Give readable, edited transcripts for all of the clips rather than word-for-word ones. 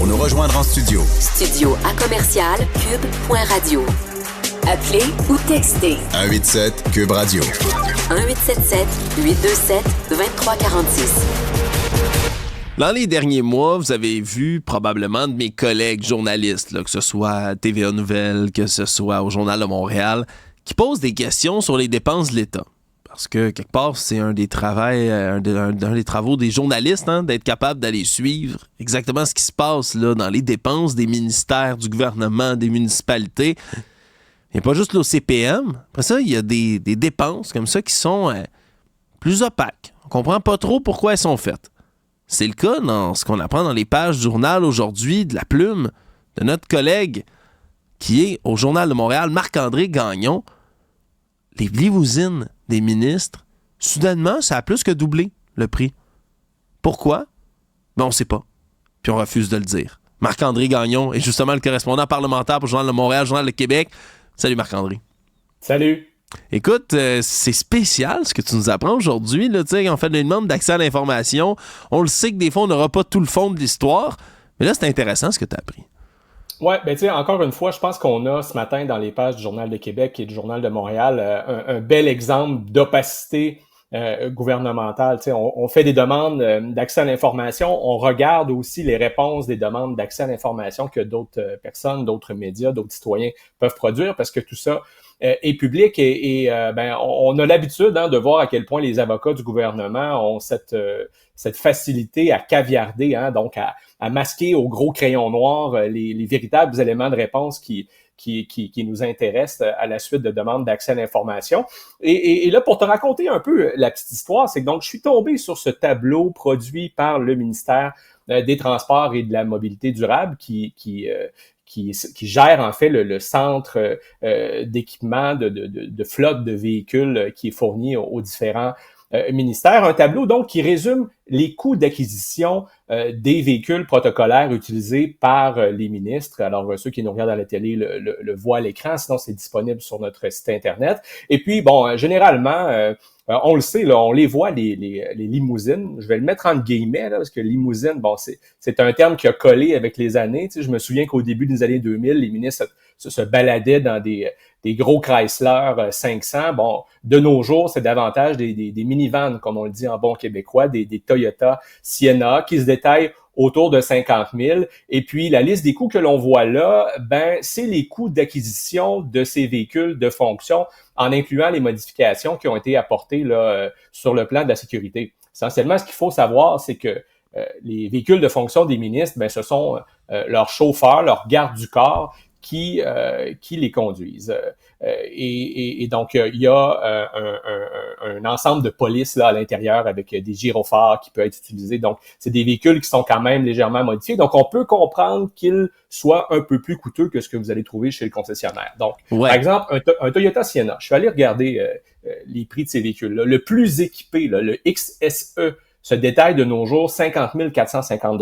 Pour nous rejoindre en studio. Studio à commercial cube.radio. Appelez ou textez. 187 Cube Radio. 1877-827-2346. Dans les derniers mois, vous avez vu probablement de mes collègues journalistes, là, que ce soit à TVA Nouvelles, que ce soit au Journal de Montréal, qui posent des questions sur les dépenses de l'État. Parce que, quelque part, c'est un des travaux des journalistes, d'être capable d'aller suivre exactement ce qui se passe là, dans les dépenses des ministères, du gouvernement, des municipalités. Il n'y a pas juste l'OCPM. Après ça, il y a des dépenses comme ça qui sont plus opaques. On ne comprend pas trop pourquoi elles sont faites. C'est le cas dans ce qu'on apprend dans les pages du journal aujourd'hui de la plume de notre collègue qui est au Journal de Montréal, Marc-André Gagnon. Les limousines des ministres, soudainement, ça a plus que doublé le prix. Pourquoi? Ben, on ne sait pas. Puis on refuse de le dire. Marc-André Gagnon est justement le correspondant parlementaire pour le Journal de Montréal, Journal de Québec. Salut Marc-André. Salut. Écoute, c'est spécial ce que tu nous apprends aujourd'hui. Là, on fait une demande d'accès à l'information. On le sait que des fois, on n'aura pas tout le fond de l'histoire. Mais là, c'est intéressant ce que tu as appris. Ouais, ben tu sais, encore une fois, je pense qu'on a ce matin dans les pages du Journal de Québec et du Journal de Montréal un bel exemple d'opacité gouvernementale. Tu sais, on fait des demandes d'accès à l'information, on regarde aussi les réponses des demandes d'accès à l'information que d'autres personnes, d'autres médias, d'autres citoyens peuvent produire parce que tout ça est public et on a l'habitude de voir à quel point les avocats du gouvernement ont cette facilité à caviarder, donc à masquer au gros crayon noir les véritables éléments de réponse qui nous intéressent à la suite de demandes d'accès à l'information. Et là, pour te raconter un peu la petite histoire, c'est que donc je suis tombé sur ce tableau produit par le ministère des Transports et de la Mobilité durable qui gère en fait le centre d'équipement de flotte de véhicules qui est fourni aux différents ministères. Un tableau donc qui résume les coûts d'acquisition des véhicules protocolaires utilisés par les ministres. Alors ceux qui nous regardent à la télé le voient à l'écran, sinon c'est disponible sur notre site internet. Et puis bon, généralement on le sait, là, on les voit, les limousines. Je vais le mettre entre guillemets, là, parce que limousine, bon, c'est un terme qui a collé avec les années. Tu sais, je me souviens qu'au début des années 2000, les ministres se baladaient dans des gros Chrysler 500. Bon, de nos jours, c'est davantage des minivans, comme on le dit en bon québécois, des Toyota Sienna qui se détaillent autour de 50 000. Et puis, la liste des coûts que l'on voit là, c'est les coûts d'acquisition de ces véhicules de fonction en incluant les modifications qui ont été apportées là, sur le plan de la sécurité. Essentiellement, ce qu'il faut savoir, c'est que les véhicules de fonction des ministres, ce sont leurs chauffeurs, leurs gardes du corps qui les conduisent. Et donc, il y a un ensemble de police là à l'intérieur avec des gyrophares qui peuvent être utilisés. Donc, c'est des véhicules qui sont quand même légèrement modifiés. Donc, on peut comprendre qu'ils soient un peu plus coûteux que ce que vous allez trouver chez le concessionnaire. Donc, Par exemple, un Toyota Sienna, je suis allé regarder les prix de ces véhicules-là. Le plus équipé, là, le XSE, se détaille de nos jours 50 450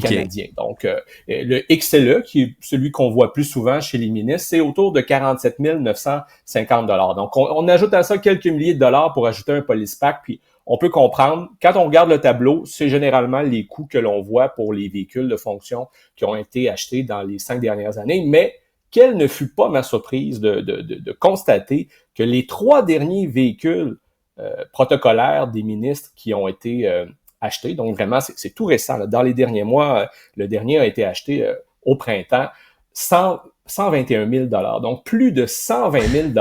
canadiens. Donc, le XLE, qui est celui qu'on voit plus souvent chez les ministres, c'est autour de 47 950 $. Donc, on ajoute à ça quelques milliers de dollars pour ajouter un police pack, puis on peut comprendre, quand on regarde le tableau, c'est généralement les coûts que l'on voit pour les véhicules de fonction qui ont été achetés dans les 5 dernières années, mais quelle ne fut pas ma surprise de constater que les 3 derniers véhicules protocolaires des ministres qui ont été achetés, donc vraiment c'est tout récent, là. Dans les derniers mois, le dernier a été acheté au printemps, 121 000 $, donc plus de 120 000 $.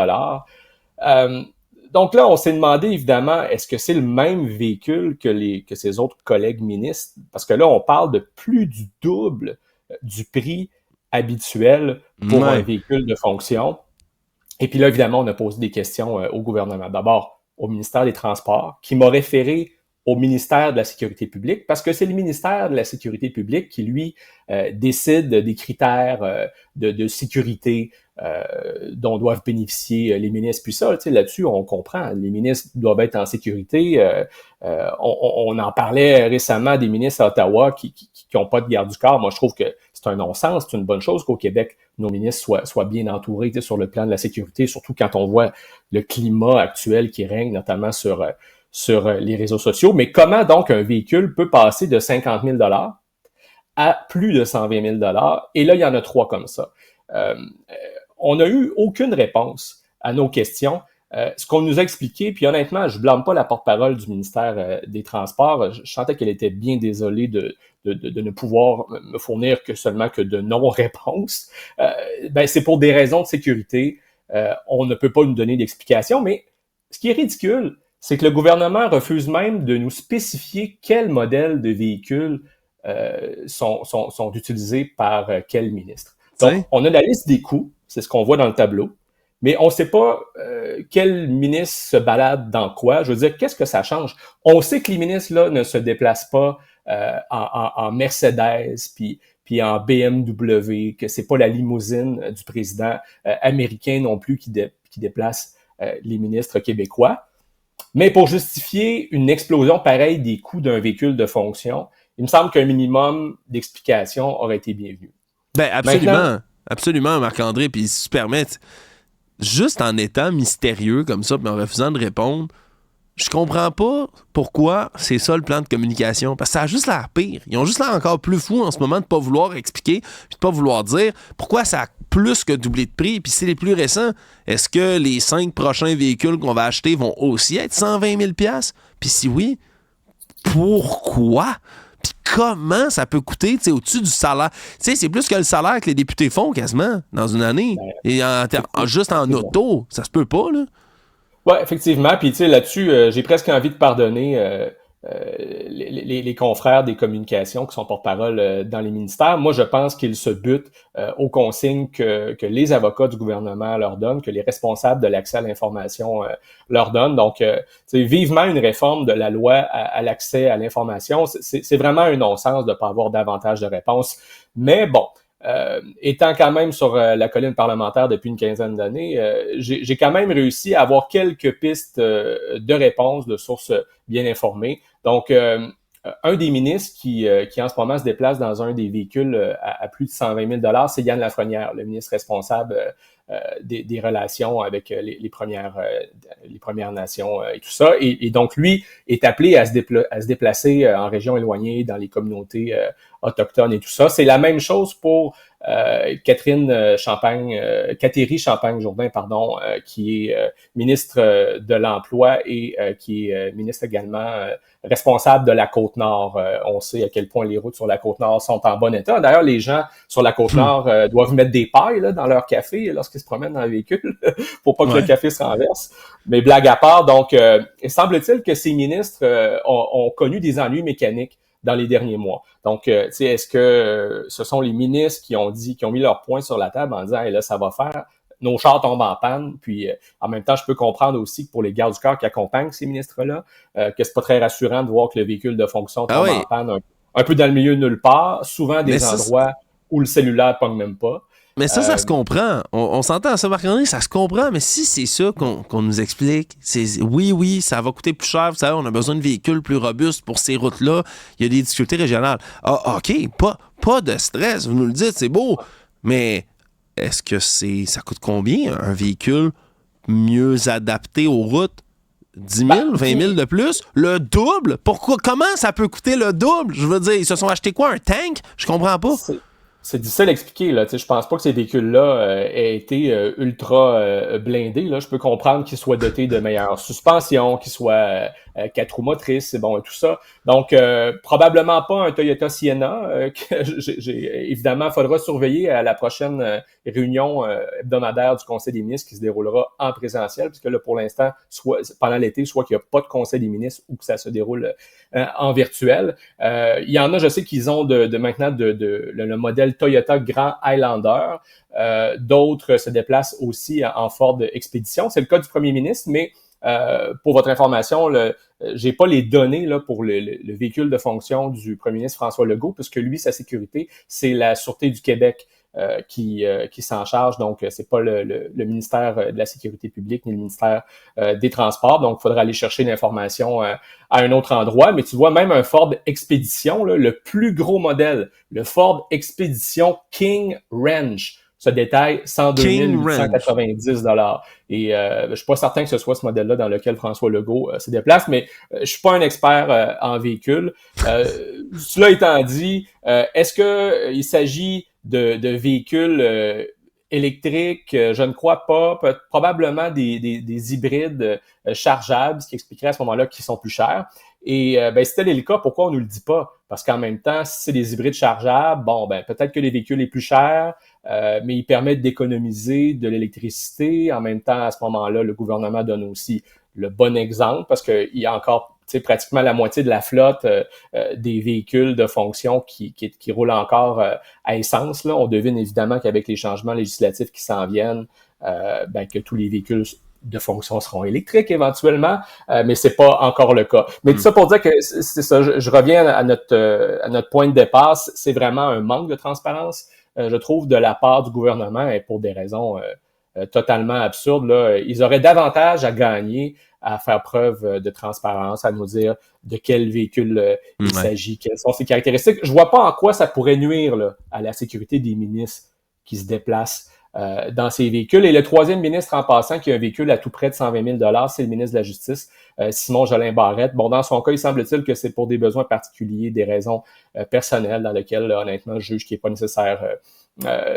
Donc là, on s'est demandé évidemment, est-ce que c'est le même véhicule que ces autres collègues ministres? Parce que là, on parle de plus du double du prix habituel pour un véhicule de fonction. Et puis là, évidemment, on a posé des questions au gouvernement. D'abord, au ministère des Transports, qui m'a référé au ministère de la Sécurité publique, parce que c'est le ministère de la Sécurité publique qui, lui, décide des critères de sécurité dont doivent bénéficier les ministres. Puis ça, là-dessus, on comprend. Les ministres doivent être en sécurité. On en parlait récemment des ministres à Ottawa qui n'ont pas de garde du corps. Moi, je trouve que c'est un non-sens. C'est une bonne chose qu'au Québec, nos ministres soient bien entourés sur le plan de la sécurité, surtout quand on voit le climat actuel qui règne, notamment sur les réseaux sociaux. Mais comment donc un véhicule peut passer de 50 000 $ à plus de 120 000 $. Et là, il y en a 3 comme ça. On n'a eu aucune réponse à nos questions. Ce qu'on nous a expliqué, puis honnêtement, je blâme pas la porte-parole du ministère des Transports. Je sentais qu'elle était bien désolée de ne pouvoir me fournir seulement que de non-réponses. C'est pour des raisons de sécurité. On ne peut pas nous donner d'explication, mais ce qui est ridicule, c'est que le gouvernement refuse même de nous spécifier quel modèle de véhicule sont utilisés par quel ministre. Donc, on a la liste des coûts, c'est ce qu'on voit dans le tableau, mais on ne sait pas quel ministre se balade dans quoi. Je veux dire, qu'est-ce que ça change? On sait que les ministres là ne se déplacent pas en Mercedes puis en BMW, que c'est pas la limousine du président américain non plus qui déplace les ministres québécois. Mais pour justifier une explosion pareille des coûts d'un véhicule de fonction, il me semble qu'un minimum d'explication aurait été bienvenu. Ben absolument, absolument, Marc-André. Puis si tu permets, juste en étant mystérieux comme ça, puis en refusant de répondre, je comprends pas pourquoi c'est ça le plan de communication. Parce que ça a juste l'air pire. Ils ont juste l'air encore plus fous en ce moment de pas vouloir expliquer, puis de pas vouloir dire pourquoi ça a plus que doublé de prix. Puis c'est les plus récents. Est-ce que les 5 prochains véhicules qu'on va acheter vont aussi être 120 000 $? Puis si oui, pourquoi? Puis comment ça peut coûter au-dessus du salaire? C'est plus que le salaire que les députés font quasiment dans une année. Et juste en auto, ça se peut pas, là. Oui, effectivement. Puis là-dessus, j'ai presque envie de pardonner les confrères des communications qui sont porte-parole dans les ministères. Moi, je pense qu'ils se butent aux consignes que les avocats du gouvernement leur donnent, que les responsables de l'accès à l'information leur donnent. Donc, vivement une réforme de la loi à l'accès à l'information. C'est vraiment un non-sens de ne pas avoir davantage de réponses. Mais bon, étant quand même sur la colline parlementaire depuis une quinzaine d'années, j'ai quand même réussi à avoir quelques pistes de réponses de sources bien informées. Donc, un des ministres qui en ce moment se déplace dans un des véhicules à plus de 120 000 $, c'est Yann Lafrenière, le ministre responsable des relations avec les Premières Nations et tout ça. Et donc, lui est appelé à se déplacer en région éloignée, dans les communautés autochtones et tout ça. C'est la même chose pour Catherine Champagne-Jourdain, qui est ministre de l'Emploi et qui est ministre également responsable de la Côte-Nord. On sait à quel point les routes sur la Côte-Nord sont en bon état. D'ailleurs, les gens sur la Côte-Nord doivent mettre des pailles là, dans leur café lorsqu'ils se promènent dans le véhicule pour pas que le café se renverse. Mais blague à part, donc, semble-t-il que ces ministres ont connu des ennuis mécaniques dans les derniers mois. Donc, est-ce que ce sont les ministres qui ont mis leur point sur la table en disant hey, là, ça va faire, nos chars tombent en panne, puis en même temps, je peux comprendre aussi que pour les gardes du corps qui accompagnent ces ministres-là, que c'est pas très rassurant de voir que le véhicule de fonction tombe en panne un peu dans le milieu de nulle part, souvent des endroits où le cellulaire pogne même pas. Mais ça se comprend. On s'entend à ça, Marc-André, ça se comprend, mais si c'est ça qu'on nous explique, c'est oui, ça va coûter plus cher, vous savez, on a besoin de véhicules plus robustes pour ces routes-là, il y a des difficultés régionales. Ah, OK, pas de stress, vous nous le dites, c'est beau, mais est-ce que ça coûte combien, un véhicule mieux adapté aux routes? 10 000, 20 000 de plus? Le double? Pourquoi? Comment ça peut coûter le double? Je veux dire, ils se sont achetés quoi, un tank? Je comprends pas. C'est difficile à expliquer, là. Tu sais, je pense pas que ces véhicules-là aient été ultra blindés, là. Je peux comprendre qu'ils soient dotés de meilleures suspensions, qu'ils soient 4 roues motrices, c'est bon, et tout ça. Donc, probablement pas un Toyota Sienna. Évidemment, il faudra surveiller à la prochaine réunion hebdomadaire du Conseil des ministres qui se déroulera en présentiel, puisque là, pour l'instant, soit pendant l'été, soit qu'il n'y a pas de Conseil des ministres ou que ça se déroule en virtuel. Il y en a, je sais qu'ils ont maintenant le modèle Toyota Grand Highlander. D'autres se déplacent aussi en Ford Expedition. C'est le cas du premier ministre, mais pour votre information, j'ai pas les données là pour le véhicule de fonction du premier ministre François Legault, puisque lui, sa sécurité, c'est la Sûreté du Québec qui s'en charge. Donc, c'est pas le ministère de la Sécurité publique ni le ministère des Transports. Donc, il faudra aller chercher l'information à un autre endroit. Mais tu vois, même un Ford Expedition, là, le plus gros modèle, le Ford Expedition King Range, ce détail, 102 King 890 $. Et je suis pas certain que ce soit ce modèle-là dans lequel François Legault se déplace, mais je suis pas un expert en véhicule. Cela étant dit, est-ce que il s'agit de véhicules électriques? Je ne crois pas. Probablement des hybrides chargeables, ce qui expliquerait à ce moment-là qu'ils sont plus chers. Et si tel est le cas, pourquoi on nous le dit pas? Parce qu'en même temps, si c'est des hybrides chargeables, peut-être que les véhicules sont plus chers, mais ils permettent d'économiser de l'électricité. En même temps, à ce moment-là, le gouvernement donne aussi le bon exemple parce qu'il y a encore pratiquement la moitié de la flotte des véhicules de fonction qui roulent encore à essence. Là. On devine évidemment qu'avec les changements législatifs qui s'en viennent, que tous les véhicules de fonction seront électriques éventuellement, mais c'est pas encore le cas. Mais tout ça pour dire que c'est ça, je reviens à notre point de départ, c'est vraiment un manque de transparence, je trouve, de la part du gouvernement et pour des raisons totalement absurdes. Là. Ils auraient davantage à gagner à faire preuve de transparence, à nous dire de quel véhicule il s'agit, quelles sont ses caractéristiques. Je vois pas en quoi ça pourrait nuire là, à la sécurité des ministres qui se déplacent dans ces véhicules. Et le troisième ministre en passant qui a un véhicule à tout près de 120 000 $, c'est le ministre de la Justice, Simon Jolin Barrette. Bon, dans son cas, il semble-t-il que c'est pour des besoins particuliers, des raisons personnelles dans lesquelles, là, honnêtement, je juge qu'il n'est pas nécessaire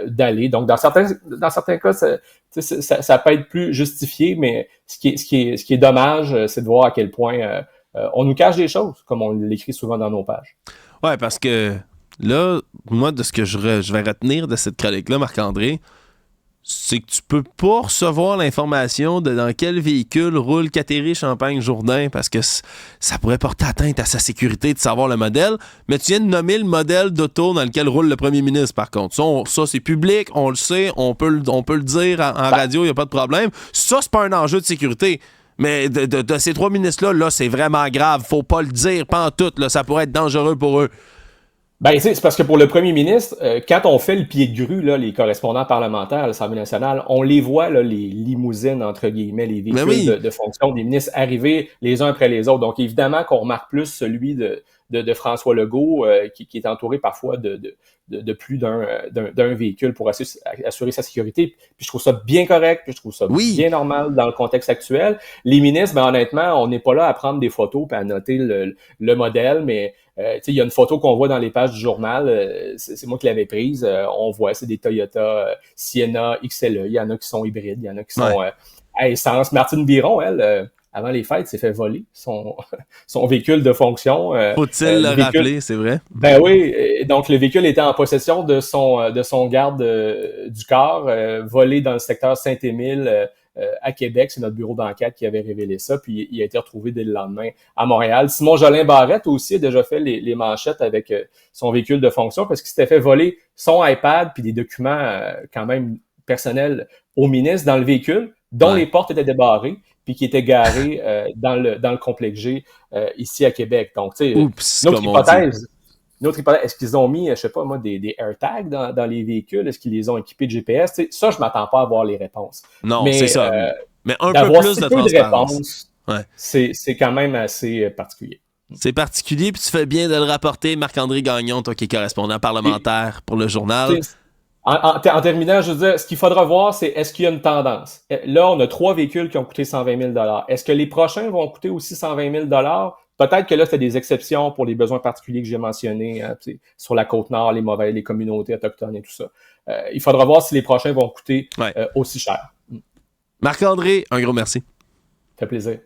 d'aller. Donc, dans certains cas, ça peut être plus justifié, mais ce qui est dommage, c'est de voir à quel point on nous cache des choses, comme on l'écrit souvent dans nos pages. Ouais, parce que là, moi, de ce que je vais retenir de cette chronique-là, Marc-André, c'est que tu peux pas recevoir l'information de dans quel véhicule roule Catherine Champagne-Jourdain parce que ça pourrait porter atteinte à sa sécurité de savoir le modèle, mais tu viens de nommer le modèle d'auto dans lequel roule le premier ministre, par contre. Ça c'est public, on le sait, on peut le dire en radio, il n'y a pas de problème. Ça, c'est pas un enjeu de sécurité. Mais de ces trois ministres-là, là, c'est vraiment grave. Faut pas le dire, pas en tout. Là, ça pourrait être dangereux pour eux. C'est parce que pour le premier ministre, quand on fait le pied de grue, là, les correspondants parlementaires à l'Assemblée nationale, on les voit, là, les limousines, entre guillemets, les véhicules de fonction des ministres arriver les uns après les autres. Donc, évidemment qu'on remarque plus celui de François Legault, qui est entouré parfois de plus d'un véhicule pour assurer sa sécurité. Puis je trouve ça bien correct, puis je trouve ça bien normal dans le contexte actuel. Les ministres, honnêtement, on n'est pas là à prendre des photos puis à noter le modèle, mais il y a une photo qu'on voit dans les pages du journal, c'est moi qui l'avais prise, on voit, c'est des Toyota Sienna XLE, il y en a qui sont hybrides, il y en a qui sont à essence. Martine Biron, elle, avant les fêtes, s'est fait voler son véhicule de fonction. Faut-il le rappeler, c'est vrai? Ben oui, donc le véhicule était en possession de son garde du corps, volé dans le secteur Saint-Émile, à Québec. C'est notre bureau d'enquête qui avait révélé ça, puis il a été retrouvé dès le lendemain à Montréal. Simon Jolin Barrette aussi a déjà fait les manchettes avec son véhicule de fonction parce qu'il s'était fait voler son iPad puis des documents quand même personnels au ministre dans le véhicule, dont les portes étaient débarrées puis qui était garé dans le complexe G ici à Québec. Donc, tu sais, une autre hypothèse, est-ce qu'ils ont mis, je sais pas moi, des AirTags dans les véhicules? Est-ce qu'ils les ont équipés de GPS? T'sais, ça, je m'attends pas à voir les réponses. Non, c'est ça. Mais un peu plus de transparence. C'est quand même assez particulier. C'est particulier, puis tu fais bien de le rapporter, Marc-André Gagnon, toi qui es correspondant parlementaire pour le journal. En terminant, je veux dire, ce qu'il faudra voir, c'est est-ce qu'il y a une tendance? Là, on a 3 véhicules qui ont coûté 120 000 $. Est-ce que les prochains vont coûter aussi 120 000 $? Peut-être que là, c'est des exceptions pour les besoins particuliers que j'ai mentionnés, sur la Côte-Nord, les communautés autochtones et tout ça. Il faudra voir si les prochains vont coûter aussi cher. Marc-André, un gros merci. Ça fait plaisir.